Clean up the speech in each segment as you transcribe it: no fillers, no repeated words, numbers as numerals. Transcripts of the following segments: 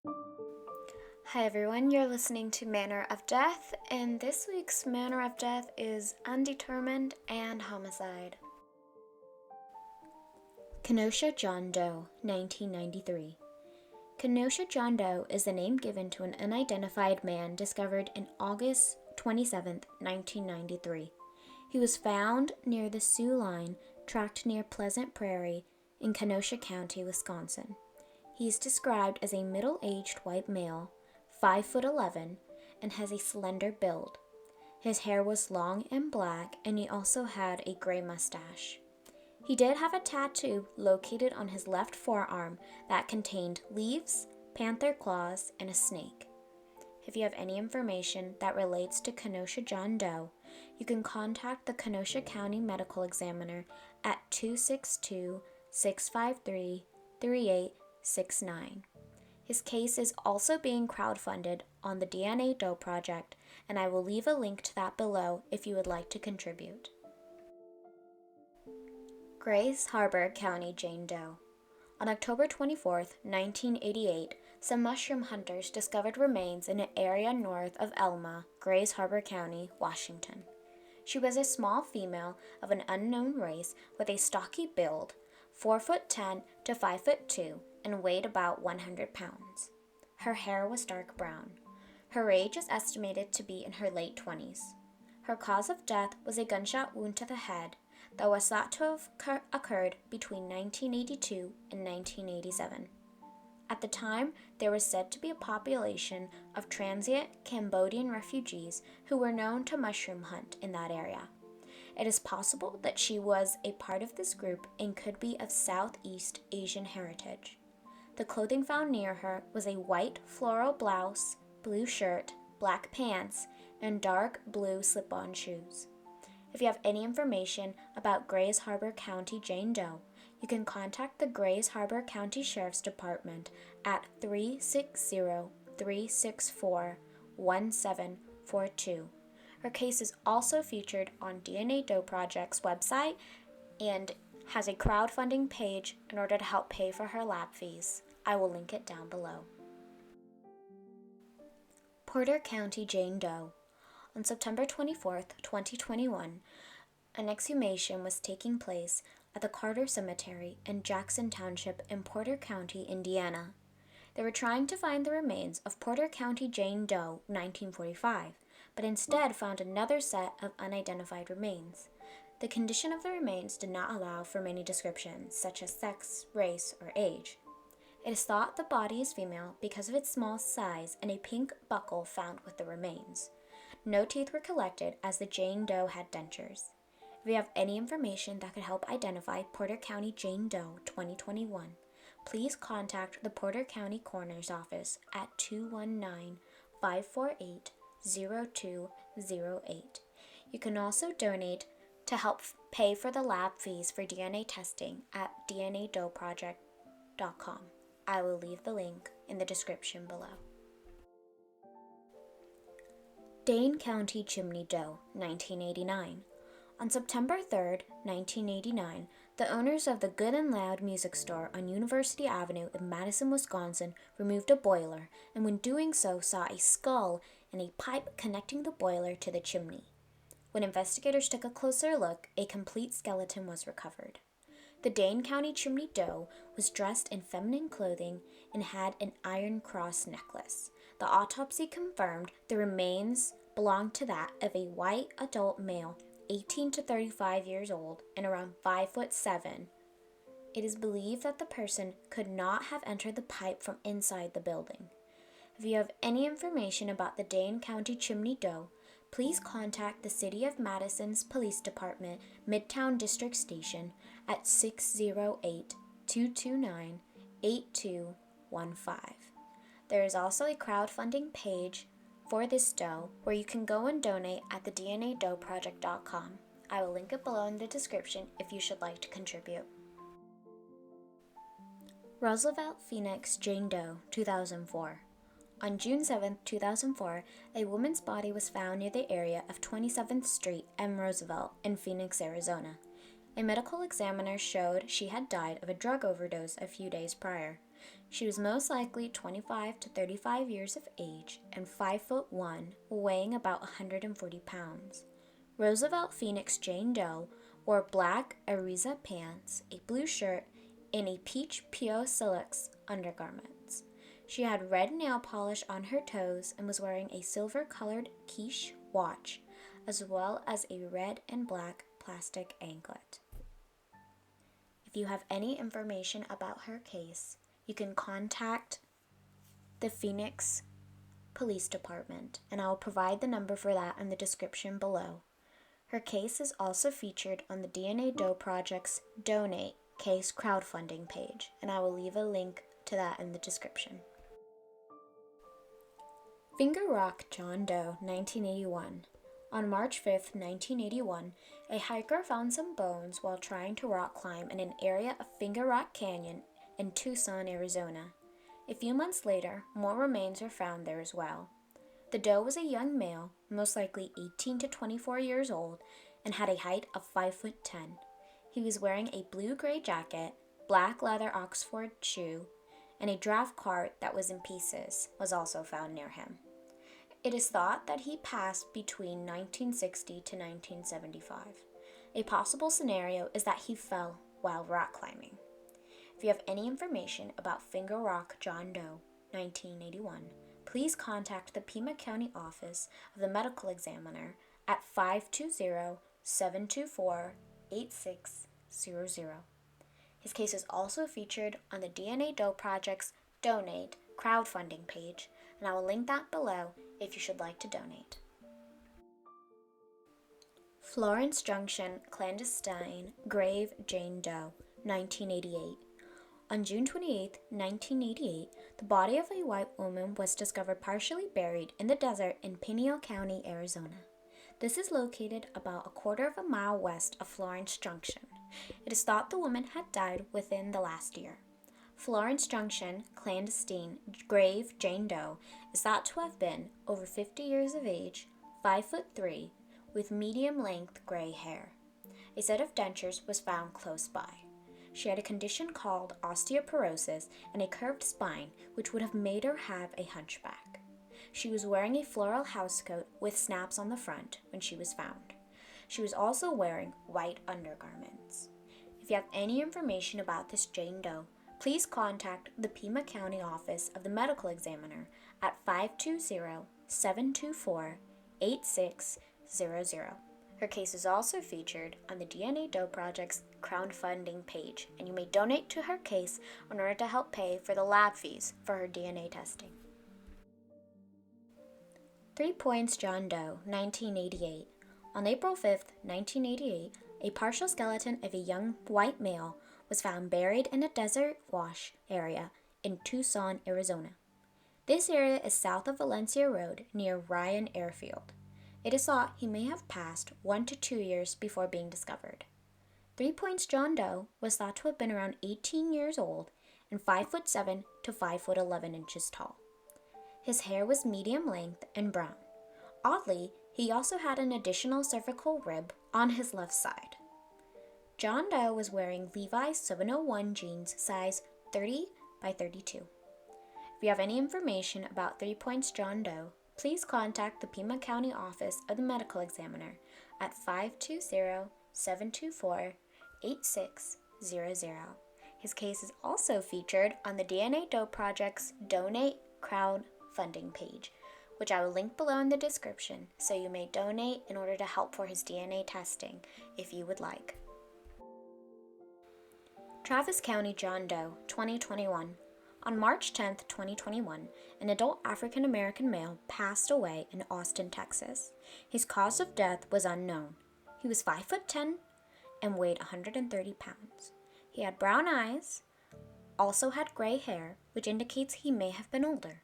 Hi everyone, you're listening to Manner of Death, and this week's Manner of Death is Undetermined and Homicide. Kenosha John Doe, 1993. Kenosha John Doe is the name given to an unidentified man discovered in August 27, 1993. He was found near the Sioux line, tracked near Pleasant Prairie in Kenosha County, Wisconsin. He is described as a middle-aged white male, 5'11", and has a slender build. His hair was long and black, and he also had a gray mustache. He did have a tattoo located on his left forearm that contained leaves, panther claws, and a snake. If you have any information that relates to Kenosha John Doe, you can contact the Kenosha County Medical Examiner at 262-653-3869. His case is also being crowdfunded on the DNA Doe project, and I will leave a link to that below if you would like to contribute. Grays Harbor County Jane Doe. On October 24, 1988, some mushroom hunters discovered remains in an area north of Elma, Grays Harbor County, Washington. She was a small female of an unknown race with a stocky build, 4'10" to 5'2", and weighed about 100 pounds. Her hair was dark brown. Her age is estimated to be in her late 20s. Her cause of death was a gunshot wound to the head that was thought to have occurred between 1982 and 1987. At the time, there was said to be a population of transient Cambodian refugees who were known to mushroom hunt in that area. It is possible that she was a part of this group and could be of Southeast Asian heritage. The clothing found near her was a white floral blouse, blue shirt, black pants, and dark blue slip-on shoes. If you have any information about Grays Harbor County Jane Doe, you can contact the Grays Harbor County Sheriff's Department at 360-364-1742. Her case is also featured on DNA Doe Project's website and has a crowdfunding page in order to help pay for her lab fees. I will link it down below. Porter County Jane Doe. On September 24, 2021, an exhumation was taking place at the Carter Cemetery in Jackson Township in Porter County, Indiana. They were trying to find the remains of Porter County Jane Doe, 1945, but instead found another set of unidentified remains. The condition of the remains did not allow for many descriptions, such as sex, race, or age. It is thought the body is female because of its small size and a pink buckle found with the remains. No teeth were collected as the Jane Doe had dentures. If you have any information that could help identify Porter County Jane Doe 2021, please contact the Porter County Coroner's Office at 219-548-0208. You can also donate to help pay for the lab fees for DNA testing at dnadoeproject.com. I will leave the link in the description below. Dane Co Chimney Doe, 1989. On September 3, 1989, the owners of the Good and Loud music store on University Avenue in Madison, Wisconsin, removed a boiler, and when doing so saw a skull and a pipe connecting the boiler to the chimney. When investigators took a closer look, a complete skeleton was recovered. The Dane Co Chimney Doe was dressed in feminine clothing and had an iron cross necklace. The autopsy confirmed the remains belonged to that of a white adult male, 18 to 35 years old and around 5'7". It is believed that the person could not have entered the pipe from inside the building. If you have any information about the Dane County Chimney Doe, please contact the City of Madison's Police Department Midtown District Station at 608-229-8215. There is also a crowdfunding page for this doe where you can go and donate at the dnadoeproject.com. I will link it below in the description if you should like to contribute. Roosevelt Phoenix Jane Doe, 2004. On June 7, 2004, a woman's body was found near the area of 27th Street and Roosevelt in Phoenix, Arizona. A medical examiner showed she had died of a drug overdose a few days prior. She was most likely 25 to 35 years of age and 5'1", weighing about 140 pounds. Roosevelt Phoenix Jane Doe wore black Ariza pants, a blue shirt, and a peach Pio Silex undergarments. She had red nail polish on her toes and was wearing a silver-colored quiche watch, as well as a red and black plastic anklet. If you have any information about her case, you can contact the Phoenix Police Department, and I will provide the number for that in the description below. Her case is also featured on the DNA Doe Project's Donate Case crowdfunding page, and I will leave a link to that in the description. Finger Rock John Doe, 1981. On March 5, 1981, a hiker found some bones while trying to rock climb in an area of Finger Rock Canyon in Tucson, Arizona. A few months later, more remains were found there as well. The Doe was a young male, most likely 18 to 24 years old, and had a height of 5'10". He was wearing a blue-gray jacket, black leather Oxford shoe, and a draft cart that was in pieces was also found near him. It is thought that he passed between 1960 to 1975. A possible scenario is that he fell while rock climbing. If you have any information about Finger Rock John Doe, 1981, please contact the Pima County Office of the Medical Examiner at 520-724-8600. His case is also featured on the DNA Doe Project's Donate crowdfunding page, and I will link that below if you should like to donate. Florence Junction, Clandestine, Grave Jane Doe, 1988. On June 28, 1988, the body of a white woman was discovered partially buried in the desert in Pinal County, Arizona. This is located about a quarter of a mile west of Florence Junction. It is thought the woman had died within the last year. Florence Junction, Clandestine, Grave Jane Doe is thought to have been over 50 years of age, 5'3", with medium-length gray hair. A set of dentures was found close by. She had a condition called osteoporosis and a curved spine, which would have made her have a hunchback. She was wearing a floral housecoat with snaps on the front when she was found. She was also wearing white undergarments. If you have any information about this Jane Doe, please contact the Pima County Office of the Medical Examiner at 520-724-8600. Her case is also featured on the DNA Doe Project's crowdfunding page, and you may donate to her case in order to help pay for the lab fees for her DNA testing. 3 Points John Doe, 1988. On April 5, 1988, a partial skeleton of a young white male was found buried in a desert wash area in Tucson, Arizona. This area is south of Valencia Road near Ryan Airfield. It is thought he may have passed 1 to 2 years before being discovered. 3 Points John Doe was thought to have been around 18 years old and 5'7" to 5'11" tall. His hair was medium length and brown. Oddly, he also had an additional cervical rib on his left side. John Doe was wearing Levi's 701 jeans size 30 by 32. If you have any information about 3 Points John Doe, please contact the Pima County Office of the Medical Examiner at 520-724-8600. His case is also featured on the DNA Doe Project's Donate crowdfunding page, which I will link below in the description, so you may donate in order to help for his DNA testing if you would like. Travis County John Doe, 2021. On March 10, 2021, an adult African American male passed away in Austin, Texas. His cause of death was unknown. He was 5'10" and weighed 130 pounds. He had brown eyes, also had gray hair, which indicates he may have been older.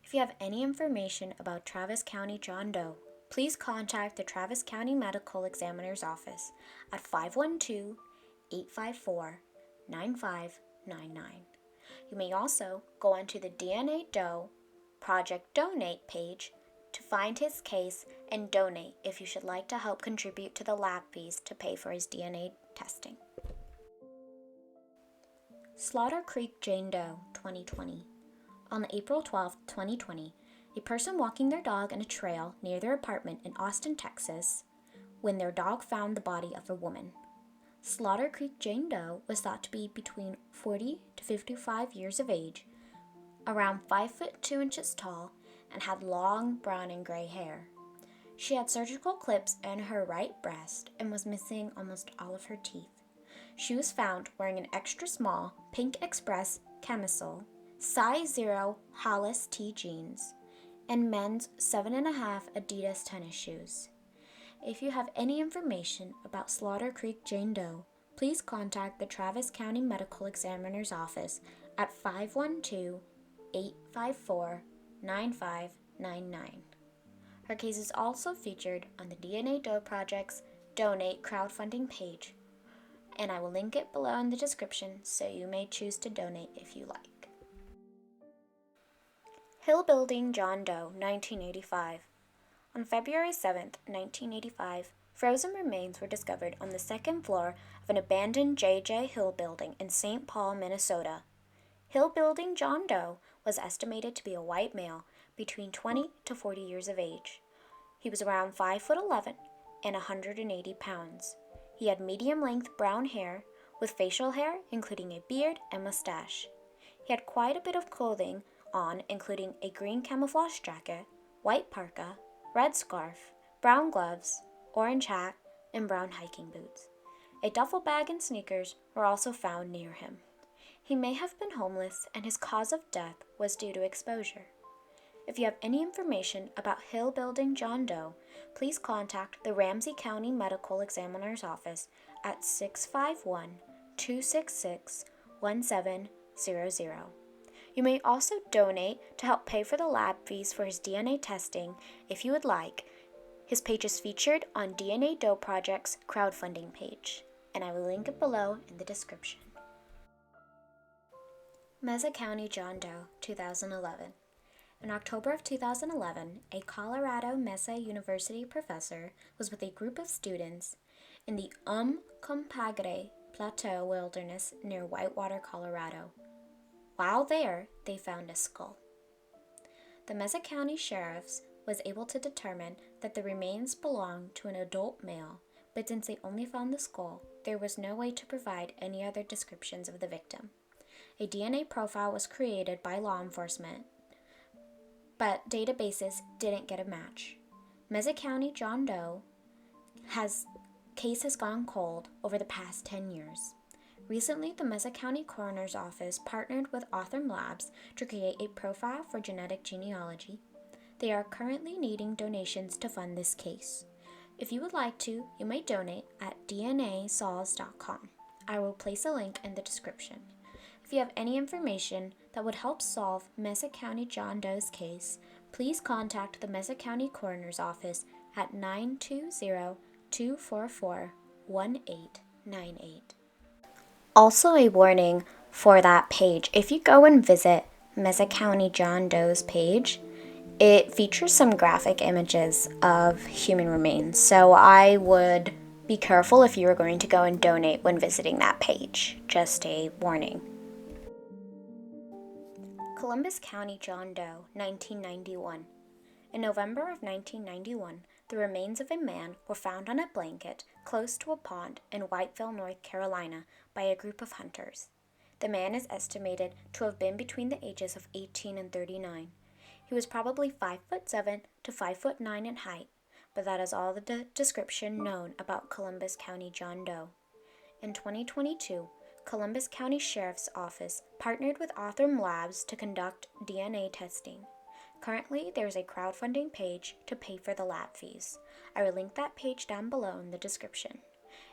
If you have any information about Travis County John Doe, please contact the Travis County Medical Examiner's Office at 512-854-9599. You may also go onto the DNA Doe Project Donate page to find his case and donate if you should like to help contribute to the lab fees to pay for his DNA testing. Slaughter Creek Jane Doe, 2020. On April 12, 2020, a person walking their dog in a trail near their apartment in Austin, Texas, when their dog found the body of a woman. Slaughter Creek Jane Doe was thought to be between 40 to 55 years of age, around 5 foot 2 inches tall, and had long brown and gray hair. She had surgical clips in her right breast and was missing almost all of her teeth. She was found wearing an extra small Pink Express camisole, size 0 Hollis T jeans, and men's 7.5 Adidas tennis shoes. If you have any information about Slaughter Creek Jane Doe, please contact the Travis County Medical Examiner's Office at 512-854-9599. Her case is also featured on the DNA Doe Project's Donate crowdfunding page, and I will link it below in the description so you may choose to donate if you like. Hill Building John Doe, 1985. On February 7, 1985, frozen remains were discovered on the second floor of an abandoned J.J. Hill building in St. Paul, Minnesota. Hill Building John Doe was estimated to be a white male between 20 to 40 years of age. He was around 5'11" and 180 pounds. He had medium-length brown hair with facial hair, including a beard and mustache. He had quite a bit of clothing on, including a green camouflage jacket, white parka, red scarf, brown gloves, orange hat, and brown hiking boots. A duffel bag and sneakers were also found near him. He may have been homeless, and his cause of death was due to exposure. If you have any information about Hill Building John Doe, please contact the Ramsey County Medical Examiner's Office at 651-266-1700. You may also donate to help pay for the lab fees for his DNA testing if you would like. His page is featured on DNA Doe Project's crowdfunding page, and I will link it below in the description. Mesa County John Doe, 2011. In October of 2011, a Colorado Mesa University professor was with a group of students in the Compagre Plateau Wilderness near Whitewater, Colorado. While there, they found a skull. The Mesa County Sheriff's was able to determine that the remains belonged to an adult male, but since they only found the skull, there was no way to provide any other descriptions of the victim. A DNA profile was created by law enforcement, but databases didn't get a match. Mesa County John Doe case has gone cold over the past 10 years. Recently, the Mesa County Coroner's Office partnered with Author Labs to create a profile for genetic genealogy. They are currently needing donations to fund this case. If you would like to, you may donate at dnasols.com. I will place a link in the description. If you have any information that would help solve Mesa County John Doe's case, please contact the Mesa County Coroner's Office at 920-244-1898. Also a warning for that page. If you go and visit Mesa County John Doe's page, it features some graphic images of human remains, so I would be careful if you are going to go and donate when visiting that page. Just a warning. Columbus County John Doe, 1991. In November of 1991, the remains of a man were found on a blanket close to a pond in Whiteville, North Carolina, by a group of hunters. The man is estimated to have been between the ages of 18 and 39. He was probably 5'7" to 5'9" in height, but that is all the description known about Columbus County John Doe. In 2022, Columbus County Sheriff's Office partnered with Author Labs to conduct DNA testing. Currently, there is a crowdfunding page to pay for the lab fees. I will link that page down below in the description.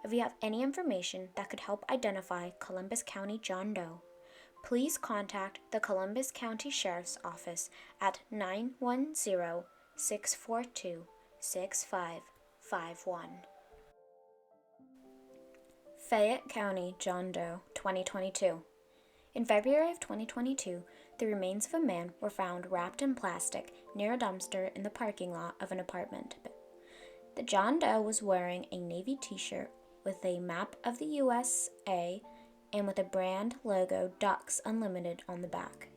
If you have any information that could help identify Columbus County John Doe, please contact the Columbus County Sheriff's Office at 910-642-6551. Fayette County John Doe, 2022. In February of 2022, the remains of a man were found wrapped in plastic near a dumpster in the parking lot of an apartment. The John Doe was wearing a navy t-shirt with a map of the USA and with a brand logo Ducks Unlimited on the back.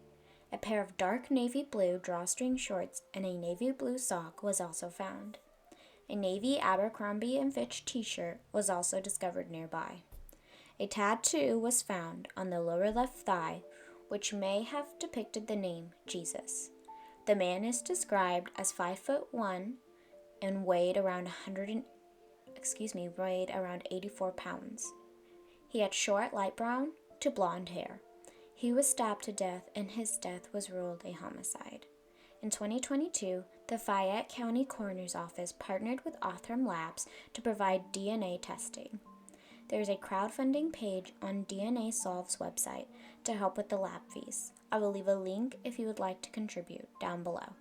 A pair of dark navy blue drawstring shorts and a navy blue sock was also found. A navy Abercrombie & Fitch t-shirt was also discovered nearby. A tattoo was found on the lower left thigh, which may have depicted the name Jesus. The man is described as 5'1" and weighed around 84 pounds. He had short light brown to blonde hair. He was stabbed to death, and his death was ruled a homicide. In 2022, the Fayette County Coroner's Office partnered with Othram Labs to provide DNA testing. There is a crowdfunding page on DNA Solve's website to help with the lab fees. I will leave a link if you would like to contribute down below.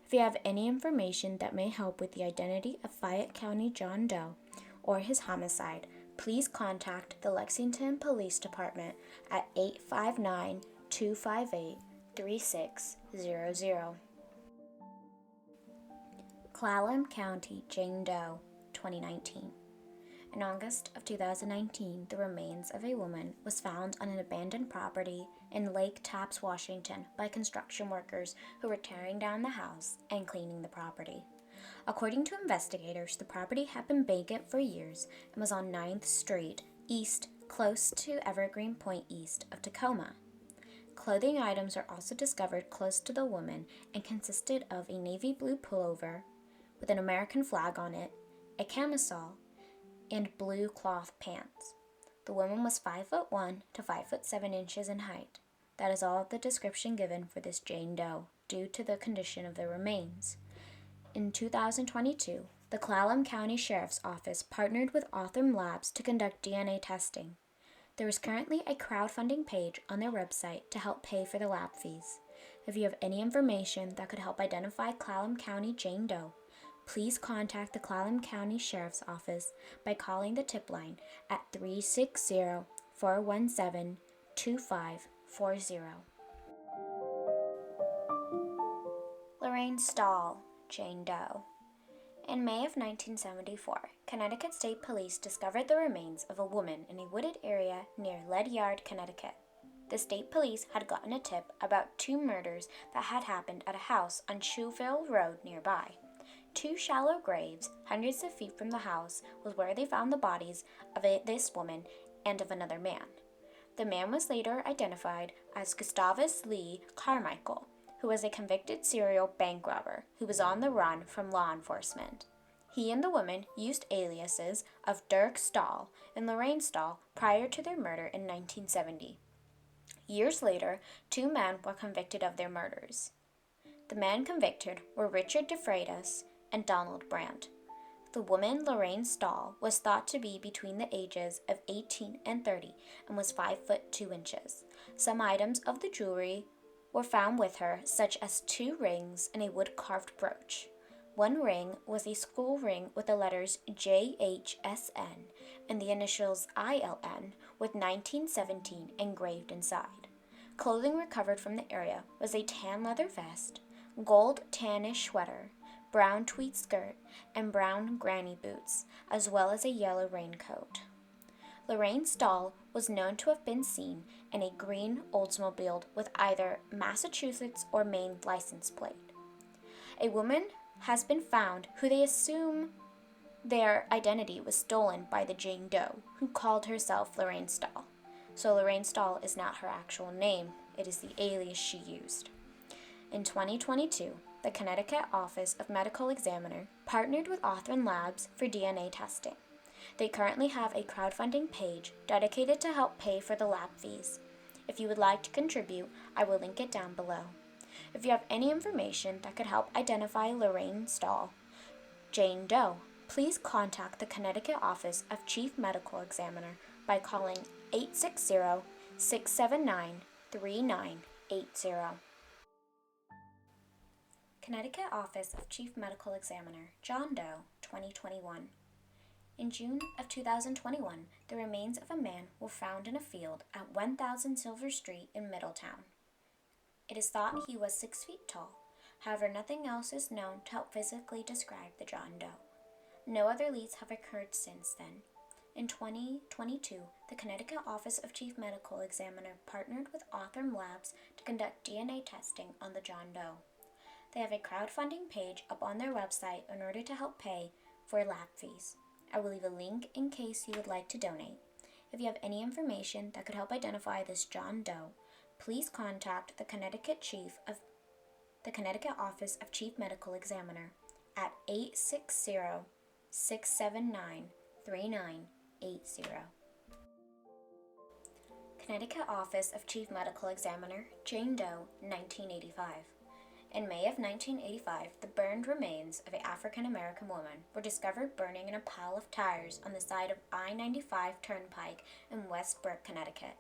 If you have any information that may help with the identity of Fayette County John Doe or his homicide, please contact the Lexington Police Department at 859-258-3600. Clallam County Jane Doe, 2019. In August of 2019, the remains of a woman was found on an abandoned property in Lake Tapps, Washington, by construction workers who were tearing down the house and cleaning the property. According to investigators, the property had been vacant for years and was on 9th Street East, close to Evergreen Point east of Tacoma. Clothing items were also discovered close to the woman and consisted of a navy blue pullover with an American flag on it, a camisole, and blue cloth pants. The woman was 5'1" to 5'7" in height. That is all the description given for this Jane Doe, due to the condition of the remains. In 2022, the Clallam County Sheriff's Office partnered with Othram Labs to conduct DNA testing. There is currently a crowdfunding page on their website to help pay for the lab fees. If you have any information that could help identify Clallam County Jane Doe, please contact the Clallam County Sheriff's Office by calling the tip line at 360-417-2540. Lorraine Stahl, Jane Doe. In May of 1974, Connecticut State Police discovered the remains of a woman in a wooded area near Ledyard, Connecticut. The state police had gotten a tip about 2 murders that had happened at a house on Chewville Road nearby. 2 shallow graves, hundreds of feet from the house, was where they found the bodies of this woman and of another man. The man was later identified as Gustavus Lee Carmichael, who was a convicted serial bank robber who was on the run from law enforcement. He and the woman used aliases of Dirk Stahl and Lorraine Stahl prior to their murder in 1970. Years later, 2 men were convicted of their murders. The men convicted were Richard DeFreitas and Donald Brandt. The woman, Lorraine Stahl, was thought to be between the ages of 18 and 30 and was 5'2". Some items of the jewelry were found with her, such as 2 rings and a wood-carved brooch. One ring was a skull ring with the letters JHSN and the initials ILN with 1917 engraved inside. Clothing recovered from the area was a tan leather vest, gold tannish sweater, brown tweed skirt, and brown granny boots, as well as a yellow raincoat. Lorraine Stahl was known to have been seen in a green Oldsmobile with either Massachusetts or Maine license plate. A woman has been found who they assume their identity was stolen by the Jane Doe, who called herself Lorraine Stahl. So Lorraine Stahl is not her actual name, it is the alias she used. In 2022, the Connecticut Office of Medical Examiner partnered with Othram Labs for DNA testing. They currently have a crowdfunding page dedicated to help pay for the lab fees. If you would like to contribute, I will link it down below. If you have any information that could help identify Lorraine Stahl, Jane Doe, please contact the Connecticut Office of Chief Medical Examiner by calling 860-679-3980. Connecticut Office of Chief Medical Examiner, John Doe, 2021. In June of 2021, the remains of a man were found in a field at 1000 Silver Street in Middletown. It is thought he was 6 feet tall. However, nothing else is known to help physically describe the John Doe. No other leads have occurred since then. In 2022, the Connecticut Office of Chief Medical Examiner partnered with Authorm Labs to conduct DNA testing on the John Doe. They have a crowdfunding page up on their website in order to help pay for lab fees. I will leave a link in case you would like to donate. If you have any information that could help identify this John Doe, please contact the Connecticut Office of Chief Medical Examiner at 860-679-3980. Connecticut Office of Chief Medical Examiner, Jane Doe, 1985. In May of 1985, the burned remains of an African-American woman were discovered burning in a pile of tires on the side of I-95 Turnpike in Westbrook, Connecticut.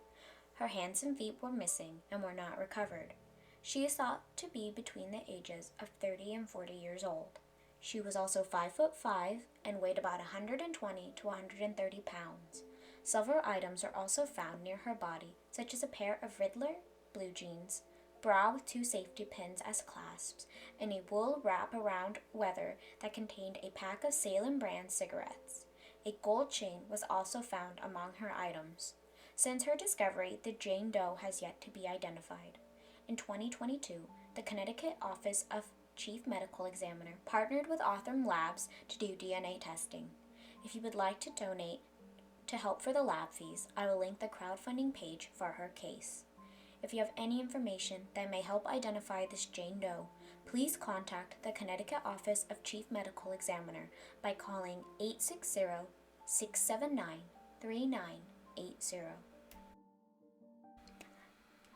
Her hands and feet were missing and were not recovered. She is thought to be between the ages of 30 and 40 years old. She was also 5'5" and weighed about 120 to 130 pounds. Several items are also found near her body, such as a pair of Riddler blue jeans, bra with 2 safety pins as clasps, and a wool wrap-around weather that contained a pack of Salem brand cigarettes. A gold chain was also found among her items. Since her discovery, the Jane Doe has yet to be identified. In 2022, the Connecticut Office of Chief Medical Examiner partnered with Authorm Labs to do DNA testing. If you would like to donate to help for the lab fees, I will link the crowdfunding page for her case. If you have any information that may help identify this Jane Doe, please contact the Connecticut Office of Chief Medical Examiner by calling 860-679-3980.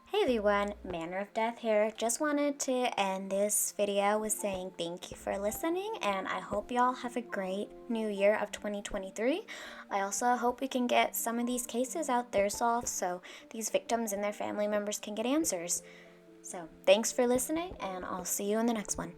Hey everyone, Manner of Death here. Just wanted to end this video with saying thank you for listening, and I hope y'all have a great new year of 2023. I also hope we can get some of these cases out there solved so these victims and their family members can get answers. So thanks for listening, and I'll see you in the next one.